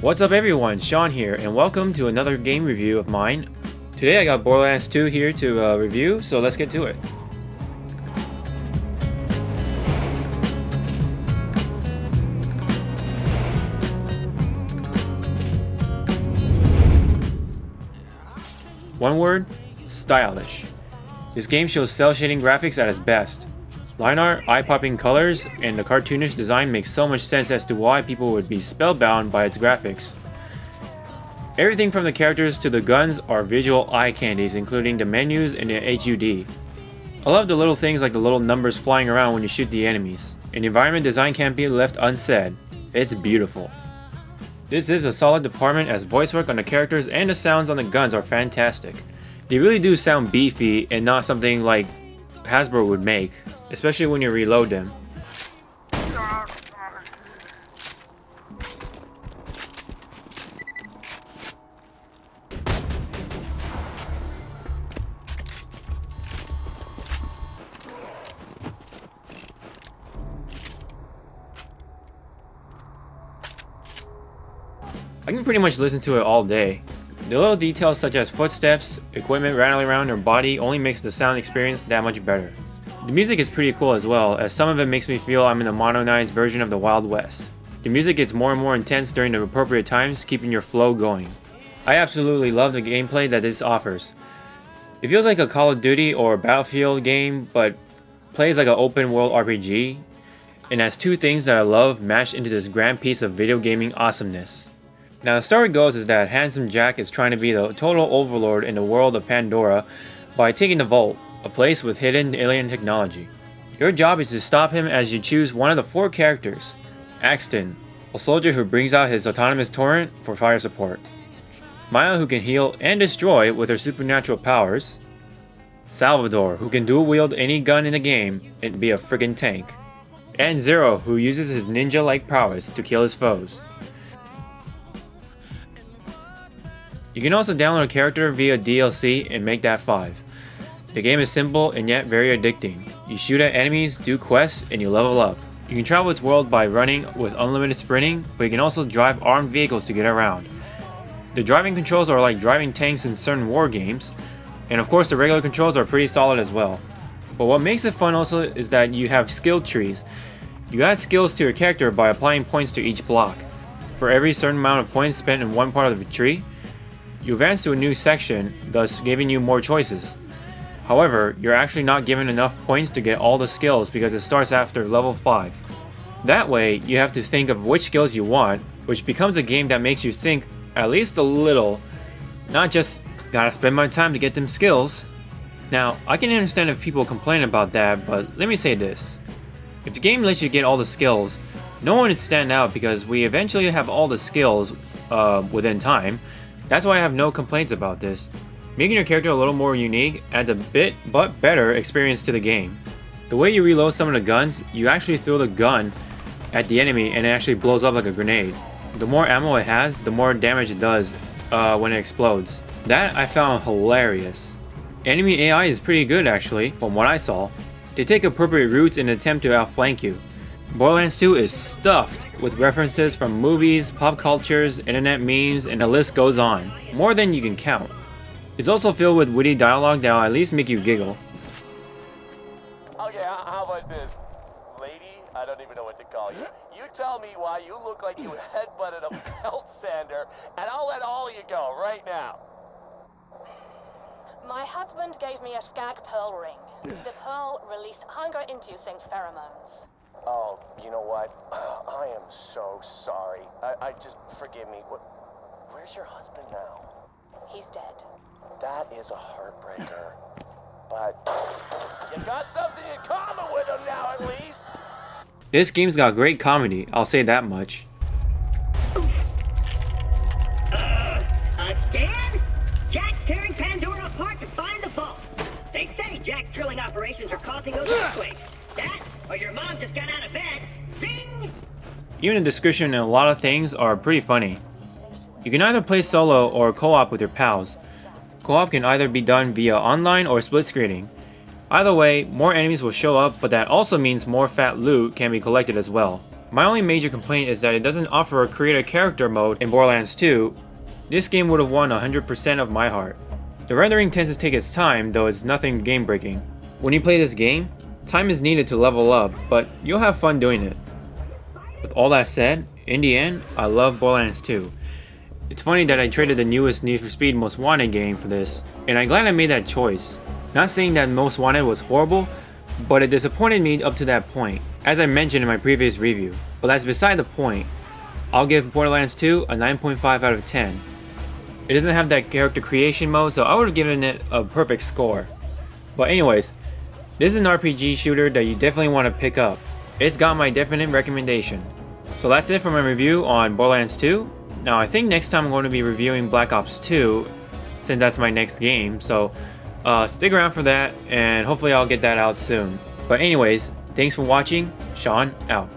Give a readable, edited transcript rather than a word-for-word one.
What's up everyone, Sean here, and welcome to another game review of mine. Today I got Borderlands 2 here to review, so let's get to it. One word, stylish. This game shows cel shading graphics at its best. Line art, eye-popping colors, and the cartoonish design makes so much sense as to why people would be spellbound by its graphics. Everything from the characters to the guns are visual eye candies, including the menus and the HUD. I love the little things like the little numbers flying around when you shoot the enemies, and the environment design can't be left unsaid. It's beautiful. This is a solid department as voice work on the characters and the sounds on the guns are fantastic. They really do sound beefy and not something like Hasbro would make, especially when you reload them. I can pretty much listen to it all day. The little details such as footsteps, equipment rattling around your body only makes the sound experience that much better. The music is pretty cool as well, as some of it makes me feel I'm in a modernized version of the Wild West. The music gets more and more intense during the appropriate times, keeping your flow going. I absolutely love the gameplay that this offers. It feels like a Call of Duty or Battlefield game, but plays like an open world RPG, and has two things that I love mashed into this grand piece of video gaming awesomeness. Now the story goes is that Handsome Jack is trying to be the total overlord in the world of Pandora by taking the Vault, a place with hidden alien technology. Your job is to stop him as you choose one of the four characters. Axton, a soldier who brings out his autonomous torrent for fire support. Maya, who can heal and destroy with her supernatural powers. Salvador, who can dual wield any gun in the game and be a friggin' tank. And Zero, who uses his ninja-like prowess to kill his foes. You can also download a character via DLC and make that 5. The game is simple and yet very addicting. You shoot at enemies, do quests, and you level up. You can travel its world by running with unlimited sprinting, but you can also drive armed vehicles to get around. The driving controls are like driving tanks in certain war games, and of course the regular controls are pretty solid as well. But what makes it fun also is that you have skill trees. You add skills to your character by applying points to each block. For every certain amount of points spent in one part of the tree, you advance to a new section, thus giving you more choices. However, you're actually not given enough points to get all the skills because it starts after level 5. That way, you have to think of which skills you want, which becomes a game that makes you think at least a little, not just gotta spend my time to get them skills. Now, I can understand if people complain about that, but let me say this. If the game lets you get all the skills, no one would stand out because we eventually have all the skills within time. That's why I have no complaints about this. Making your character a little more unique adds a bit but better experience to the game. The way you reload some of the guns, you actually throw the gun at the enemy and it actually blows up like a grenade. The more ammo it has, the more damage it does when it explodes. That I found hilarious. Enemy AI is pretty good actually, from what I saw. They take appropriate routes in an attempt to outflank you. Borderlands 2 is stuffed with references from movies, pop cultures, internet memes, and the list goes on. More than you can count. It's also filled with witty dialogue that will at least make you giggle. Okay, how about this? Lady, I don't even know what to call you. You tell me why you look like you headbutted a belt sander, and I'll let all of you go right now. My husband gave me a skag pearl ring. The pearl released hunger-inducing pheromones. Oh, you know what? I am so sorry. I just, forgive me. Where's your husband now? He's dead. That is a heartbreaker. But you got something in common with him now, at least. This game's got great comedy, I'll say that much. Again? Jack's tearing Pandora apart to find the vault. They say Jack's drilling operations are causing those earthquakes. That, or your mom just got out of bed. Zing! Even the description and a lot of things are pretty funny. You can either play solo or co-op with your pals. Co-op can either be done via online or split screening. Either way, more enemies will show up, but that also means more fat loot can be collected as well. My only major complaint is that it doesn't offer a create a character mode in Borderlands 2. This game would have won 100% of my heart. The rendering tends to take its time, though it's nothing game breaking. When you play this game, time is needed to level up, but you'll have fun doing it. With all that said, in the end, I love Borderlands 2. It's funny that I traded the newest Need for Speed Most Wanted game for this, and I'm glad I made that choice. Not saying that Most Wanted was horrible, but it disappointed me up to that point, as I mentioned in my previous review. But that's beside the point. I'll give Borderlands 2 a 9.5 out of 10. It doesn't have that character creation mode, so I would have given it a perfect score. But anyways, this is an RPG shooter that you definitely want to pick up. It's got my definite recommendation. So that's it for my review on Borderlands 2. Now I think next time I'm going to be reviewing Black Ops 2, since that's my next game, so stick around for that, and hopefully I'll get that out soon. But anyways, thanks for watching. Sean out.